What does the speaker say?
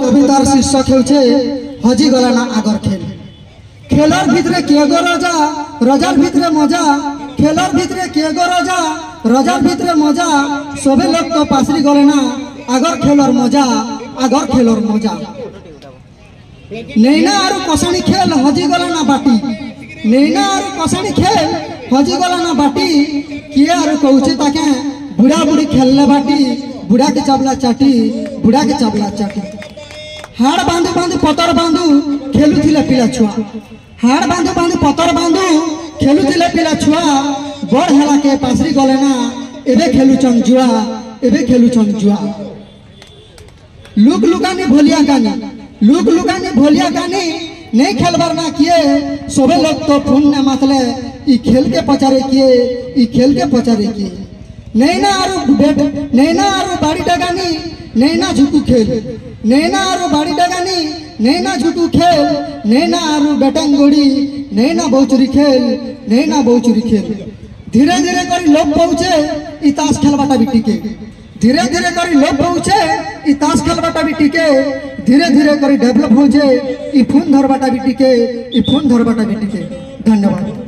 कवितार शीर्षक होछे हजी गला ना आगर खेल। खेलर भितरे किए गो राजा, रजार भितरे मजा। खेलर भितरे किए गो राजा, रजार भितरे मजा। सबे लोग तो पासरी गले ना आगर खेलर मजा, आगर खेलर मजा। नैना आरु कसाणी खेल हजी गला ना बाटी। नैना आरु कसाणी खेल हजी गला ना बाटी। किए आरु कहूचे ताके बुढ़ा बुढ़ी खेलले बाटी। बुढ़ा के चाबला चाटी, बुढ़ा के चाबला चाटी। हाड़ बांधु बांधु पतर बांधु खेलुथिले पिला छुआ। हाड़ बांधु बांधु पतर बांधु खेलुथिले पिला छुआ। बड़ हेला के पासरी गले ना एबे खेलुचन जुआ, एबे खेलुचन जुआ। लुक लुकानी भोलिया गानी, लुक लुकानी भोलिया गानी नहीं खेलबार ना किए। सबे लोग तो फोन ने मतले ई खेल के पचारे किए, ई खेल के पचारे किए। नैना आरु बेट, नैना आरु बाड़ी डगानी नैना झुकू खेल। नैना आरु बाड़ी डगानी नैना झुकू खेल। नैना आरु बेटंगोड़ी नैना बहुचुरी खेल, नैना बहुचुरी खेल। धीरे धीरे करी लोग पहुंचे ई ताश खेलबाटा बिटी के। धीरे धीरे करी लोग पहुंचे ई ताश खेलबाटा बिटी के। धीरे धीरे करी डेवलप हो जाए ई फोन धरबाटा बिटी के, ई फोन धरबाटा बिटी के। धन्यवाद।